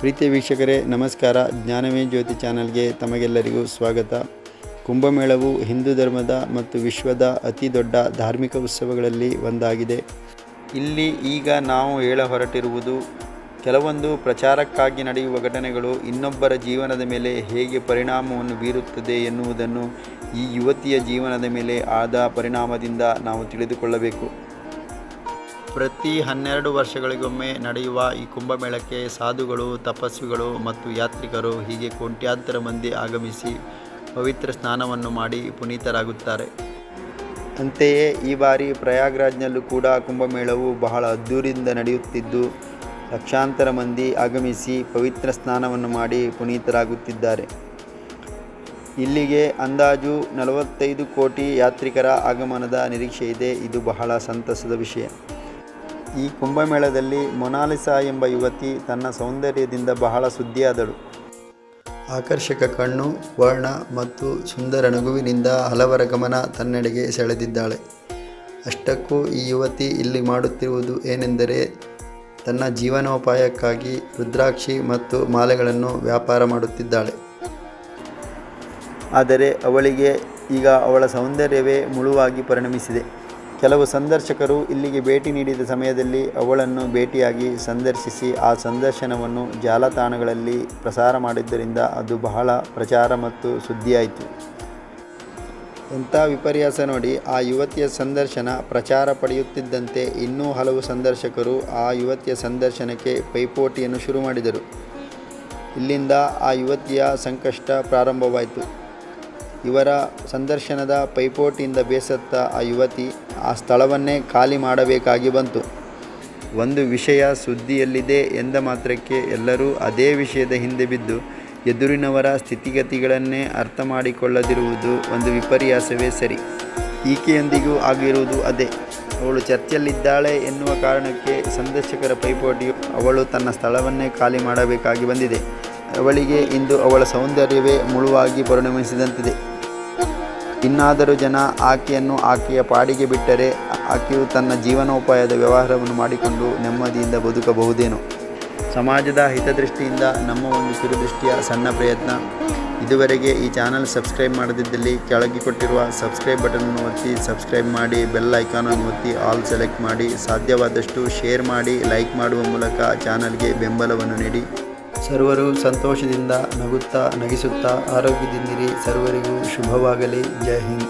ಪ್ರೀತಿಯ ವೀಕ್ಷಕರೇ ನಮಸ್ಕಾರ. ಜ್ಞಾನಮೇ ಜ್ಯೋತಿ ಚಾನಲ್ಗೆ ತಮಗೆಲ್ಲರಿಗೂ ಸ್ವಾಗತ. ಕುಂಭಮೇಳವು ಹಿಂದೂ ಧರ್ಮದ ಮತ್ತು ವಿಶ್ವದ ಅತಿ ದೊಡ್ಡ ಧಾರ್ಮಿಕ ಉತ್ಸವಗಳಲ್ಲಿ ಒಂದಾಗಿದೆ. ಇಲ್ಲಿ ಈಗ ನಾವು ಹೇಳ ಹೊರಟಿರುವುದು ಕೆಲವೊಂದು ಪ್ರಚಾರಕ್ಕಾಗಿ ನಡೆಯುವ ಘಟನೆಗಳು ಇನ್ನೊಬ್ಬರ ಜೀವನದ ಮೇಲೆ ಹೇಗೆ ಪರಿಣಾಮವನ್ನು ಬೀರುತ್ತದೆ ಎನ್ನುವುದನ್ನು ಈ ಯುವತಿಯ ಜೀವನದ ಮೇಲೆ ಆದ ಪರಿಣಾಮದಿಂದ ನಾವು ತಿಳಿದುಕೊಳ್ಳಬೇಕು. ಪ್ರತಿ 12 ವರ್ಷಗಳಿಗೊಮ್ಮೆ ನಡೆಯುವ ಈ ಕುಂಭಮೇಳಕ್ಕೆ ಸಾಧುಗಳು, ತಪಸ್ವಿಗಳು ಮತ್ತು ಯಾತ್ರಿಕರು ಹೀಗೆ ಕೋಟ್ಯಾಂತರ ಮಂದಿ ಆಗಮಿಸಿ ಪವಿತ್ರ ಸ್ನಾನವನ್ನು ಮಾಡಿ ಪುನೀತರಾಗುತ್ತಾರೆ. ಅಂತೆಯೇ ಈ ಬಾರಿ ಪ್ರಯಾಗ್ರಾಜ್ನಲ್ಲೂ ಕೂಡ ಕುಂಭಮೇಳವು ಬಹಳ ಅದ್ದೂರಿಯಿಂದ ನಡೆಯುತ್ತಿದ್ದು ಲಕ್ಷಾಂತರ ಮಂದಿ ಆಗಮಿಸಿ ಪವಿತ್ರ ಸ್ನಾನವನ್ನು ಮಾಡಿ ಪುನೀತರಾಗುತ್ತಿದ್ದಾರೆ. ಇಲ್ಲಿಗೆ ಅಂದಾಜು 45 ಕೋಟಿ ಯಾತ್ರಿಕರ ಆಗಮನದ ನಿರೀಕ್ಷೆ ಇದೆ. ಇದು ಬಹಳ ಸಂತಸದ ವಿಷಯ. ಈ ಕುಂಭಮೇಳದಲ್ಲಿ ಮೊನಾಲಿಸಾ ಎಂಬ ಯುವತಿ ತನ್ನ ಸೌಂದರ್ಯದಿಂದ ಬಹಳ ಸುದ್ದಿಯಾದಳು. ಆಕರ್ಷಕ ಕಣ್ಣು, ವರ್ಣ ಮತ್ತು ಸುಂದರ ನಗುವಿನಿಂದ ಹಲವರ ಗಮನ ತನ್ನೆಡೆಗೆ ಸೆಳೆದಿದ್ದಾಳೆ. ಅಷ್ಟಕ್ಕೂ ಈ ಯುವತಿ ಇಲ್ಲಿ ಮಾಡುತ್ತಿರುವುದು ಏನೆಂದರೆ ತನ್ನ ಜೀವನೋಪಾಯಕ್ಕಾಗಿ ರುದ್ರಾಕ್ಷಿ ಮತ್ತು ಮಾಲೆಗಳನ್ನು ವ್ಯಾಪಾರ ಮಾಡುತ್ತಿದ್ದಾಳೆ. ಆದರೆ ಅವಳಿಗೆ ಈಗ ಅವಳ ಸೌಂದರ್ಯವೇ ಮುಳುವಾಗಿ ಪರಿಣಮಿಸಿದೆ. ಕೆಲವು ಸಂದರ್ಶಕರು ಇಲ್ಲಿಗೆ ಭೇಟಿ ನೀಡಿದ ಸಮಯದಲ್ಲಿ ಅವಳನ್ನು ಭೇಟಿಯಾಗಿ ಸಂದರ್ಶಿಸಿ ಆ ಸಂದರ್ಶನವನ್ನು ಜಾಲತಾಣಗಳಲ್ಲಿ ಪ್ರಸಾರ ಮಾಡಿದ್ದರಿಂದ ಅದು ಬಹಳ ಪ್ರಚಾರ ಮತ್ತು ಸುದ್ದಿಯಾಯಿತು. ಎಂಥ ವಿಪರ್ಯಾಸ ನೋಡಿ, ಆ ಯುವತಿಯ ಸಂದರ್ಶನ ಪ್ರಚಾರ ಪಡೆಯುತ್ತಿದ್ದಂತೆ ಇನ್ನೂ ಹಲವು ಸಂದರ್ಶಕರು ಆ ಯುವತಿಯ ಸಂದರ್ಶನಕ್ಕೆ ಪೈಪೋಟಿಯನ್ನು ಶುರು ಮಾಡಿದರು. ಇಲ್ಲಿಂದ ಆ ಯುವತಿಯ ಸಂಕಷ್ಟ ಪ್ರಾರಂಭವಾಯಿತು. ಇವರ ಸಂದರ್ಶನದ ಪೈಪೋಟಿಯಿಂದ ಬೇಸತ್ತ ಆ ಯುವತಿ ಆ ಸ್ಥಳವನ್ನೇ ಖಾಲಿ ಮಾಡಬೇಕಾಗಿ ಬಂತು. ಒಂದು ವಿಷಯ ಸುದ್ದಿಯಲ್ಲಿದೆ ಎಂದ ಮಾತ್ರಕ್ಕೆ ಎಲ್ಲರೂ ಅದೇ ವಿಷಯದ ಹಿಂದೆ ಬಿದ್ದು ಎದುರಿನವರ ಸ್ಥಿತಿಗತಿಗಳನ್ನೇ ಅರ್ಥ ಮಾಡಿಕೊಳ್ಳದಿರುವುದು ಒಂದು ವಿಪರ್ಯಾಸವೇ ಸರಿ. ಈಕೆಯೊಂದಿಗೂ ಆಗಿರುವುದು ಅದೇ. ಅವಳು ಚರ್ಚೆಯಲ್ಲಿದ್ದಾಳೆ ಎನ್ನುವ ಕಾರಣಕ್ಕೆ ಸಂದರ್ಶಕರ ಪೈಪೋಟಿಯು ಅವಳು ತನ್ನ ಸ್ಥಳವನ್ನೇ ಖಾಲಿ ಮಾಡಬೇಕಾಗಿ ಬಂದಿದೆ. ಅವಳಿಗೆ ಇಂದು ಅವಳ ಸೌಂದರ್ಯವೇ ಮುಳುವಾಗಿ ಪರಿಣಮಿಸಿದಂತಿದೆ. ಇನ್ನಾದರೂ ಜನ ಆಕೆಯನ್ನು ಆಕೆಯ ಪಾಡಿಗೆ ಬಿಟ್ಟರೆ ಆಕೆಯು ತನ್ನ ಜೀವನೋಪಾಯದ ವ್ಯವಹಾರವನ್ನು ಮಾಡಿಕೊಂಡು ನೆಮ್ಮದಿಯಿಂದ ಬದುಕಬಹುದೇನೋ. ಸಮಾಜದ ಹಿತದೃಷ್ಟಿಯಿಂದ ನಮ್ಮ ಒಂದು ಕಿರುದೃಷ್ಟಿಯ ಸಣ್ಣ ಪ್ರಯತ್ನ. ಇದುವರೆಗೆ ಈ ಚಾನಲ್ ಸಬ್ಸ್ಕ್ರೈಬ್ ಮಾಡದಿದ್ದಲ್ಲಿ ಕೆಳಗೆ ಕೊಟ್ಟಿರುವ ಸಬ್ಸ್ಕ್ರೈಬ್ ಬಟನನ್ನು ಒತ್ತಿ ಸಬ್ಸ್ಕ್ರೈಬ್ ಮಾಡಿ, ಬೆಲ್ ಐಕಾನನ್ನು ಒತ್ತಿ ಆಲ್ ಸೆಲೆಕ್ಟ್ ಮಾಡಿ, ಸಾಧ್ಯವಾದಷ್ಟು ಶೇರ್ ಮಾಡಿ, ಲೈಕ್ ಮಾಡುವ ಮೂಲಕ ಚಾನಲ್ಗೆ ಬೆಂಬಲವನ್ನು ನೀಡಿ. ಸರ್ವರು ಸಂತೋಷದಿಂದ ನಗುತ್ತಾ ನಗಿಸುತ್ತಾ ಆರೋಗ್ಯದಿಂದಿರಿ. ಸರ್ವರಿಗೂ ಶುಭವಾಗಲಿ. ಜೈ ಹಿಂದ್.